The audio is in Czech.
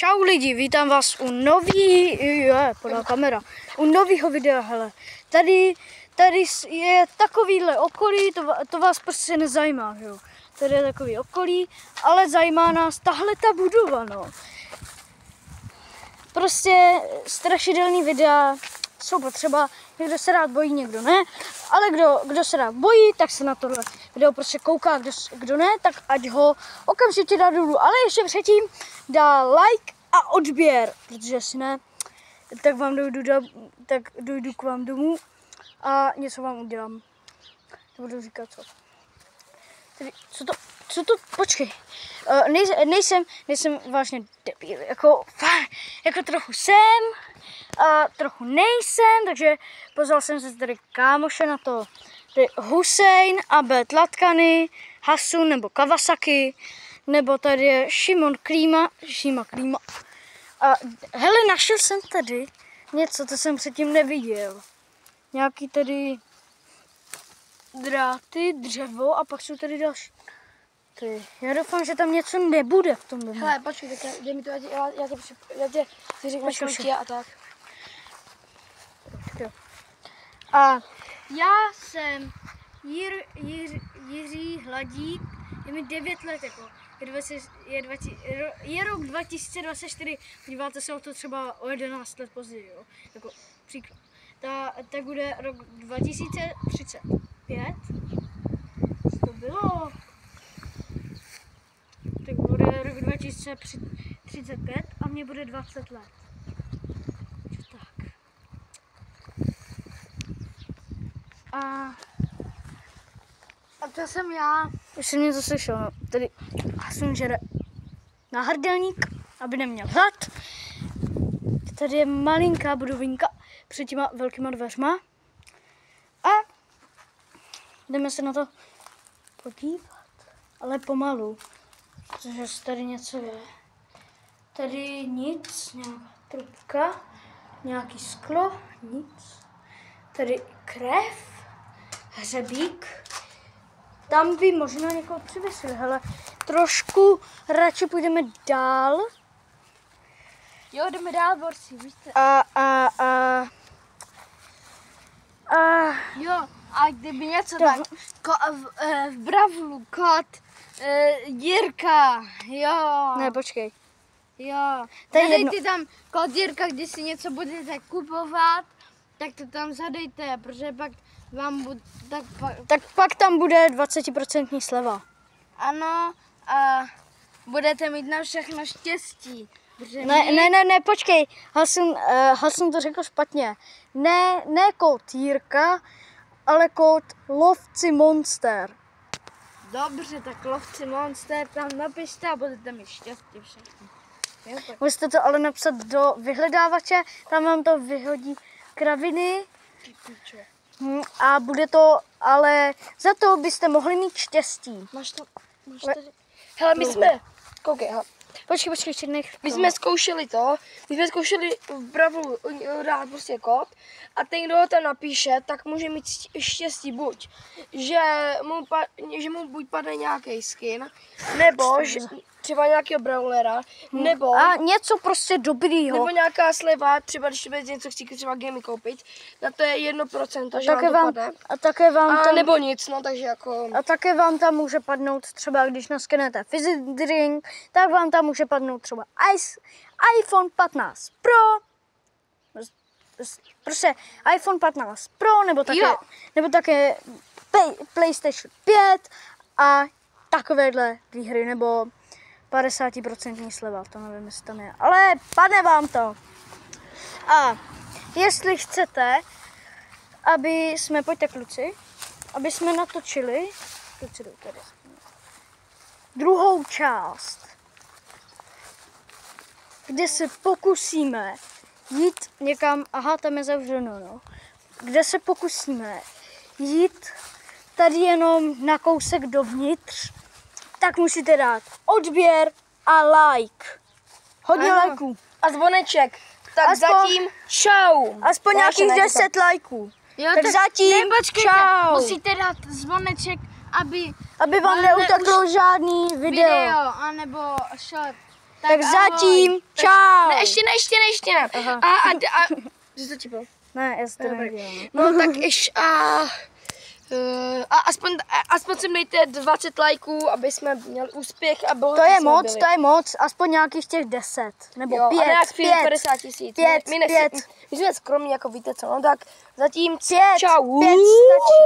Čau lidi, vítám vás u u nového videa, hele. Tady je takovýhle okolí, to vás prostě nezajímá, jo. Tady je takový okolí, ale zajímá nás tahle ta budova, no. Prostě strašidelný videa jsou potřeba, někdo se rád bojí, někdo ne, ale kdo se rád bojí, tak se na tohle video prostě kouká, kdo ne, tak ať ho okamžitě dá dolů, ale ještě předtím dá like a odběr, protože jestli ne, tak dojdu k vám domů a něco vám udělám. Nebudu říkat co. Tedy, co to, počkej, nejsem vážně debil, jako trochu jsem, a trochu nejsem, takže pozval jsem se tady kámoše na to. Tady Hussein, Abed Latkany, Hasun nebo Kawasaki, nebo tady je Šima Klíma. A hele, našel jsem tady něco, co jsem předtím neviděl. Nějaký tady dráty, dřevo a pak jsou tady další. Já doufám, že tam něco nebude v tom domě. Hele, počkej, tak dej mi to, já tě řeknu školky a tak. A já jsem Jiří Hladík, je mi 9 let, jako. Je rok 2024, podíváte se o to třeba o 11 let později, jo, jako příklad. Tak bude rok 2035, co to bylo? Tak bude rok 2035 a mě bude 20 let. Tak. A to jsem já. Už jsem něco slyšel, tady Hasun žere náhrdelník, aby neměl hlad. Tady je malinká budovinka před těma velkýma dveřma. A jdeme se na to podívat, ale pomalu, protože tady něco je. Tady nic, nějaká trubka, nějaký sklo, nic. Tady krev, hřebík. Tam by možná někoho přivěsil, hele, trošku radši půjdeme dál. Jo, jdeme dál, borci, víte. Jo, a kdyby něco tak, v Bravlu, kot, Jirka, jo. Ne, počkej. Jo, zadejte tam kód Jirka, když si něco budete kupovat, tak to tam zadejte, protože pak vám bude, tak pak tam bude 20% sleva. Ano, a budete mít na všechno štěstí. Ne, počkej, Hasun to řekl špatně. Ne kód Jirka, ale kód Lovci Monster. Dobře, tak Lovci Monster tam napište a budete mít štěstí všechno. Můžete to ale napsat do vyhledávače, tam vám to vyhodí kraviny. A bude to, ale za to byste mohli mít štěstí. Máš tady. Hele, my jsme, koukej, hele. Počkej, My jsme zkoušeli v Bravlu dát prostě kód a ten, kdo ho tam napíše, tak může mít štěstí buď, že mu buď padne nějaký skin, nebo že, třeba nějakého brawlera, nebo a něco prostě dobrýho. Nebo nějaká sleva, třeba když budete něco chcíte třeba gamy koupit, na to je 1%, že vám to padne. A také vám tam, nebo nic, no, takže jako. A také vám tam může padnout třeba, když naskenete fizzy drink, tak vám tam může padnout třeba iPhone 15 Pro, prostě iPhone 15 Pro, nebo také PlayStation 5 a takovéhle výhry, nebo 50% sleva, to nevím, jestli tam je, ale padne vám to. A jestli chcete, pojďte kluci, aby jsme natočili, kluci jdou tady, druhou část, kde se pokusíme jít někam, aha, tam je zavřeno, no, kde se pokusíme jít tady jenom na kousek dovnitř, tak musíte dát odběr a like. Hodně lajků. A zvoneček. Tak zatím čau. Aspoň nějakých 10 lajků. Jo, tak zatím čau. Musíte dát zvoneček, aby vám neuteklo žádný video. Anebo short. Tak ahoj. zatím, čau. Ne, ještě ne. Aha. A jsi to tipl? Ne, já si to Dobrý. nedělám. No tak aspoň sem dejte 20 lajků, aby jsme měli úspěch a bohatí To je moc, aspoň nějakých těch 10, nebo jo, 5, a nějak 5, 50 tisíc. pět, My jsme skromní, jako víte co, no tak zatím čau. 5 stačí.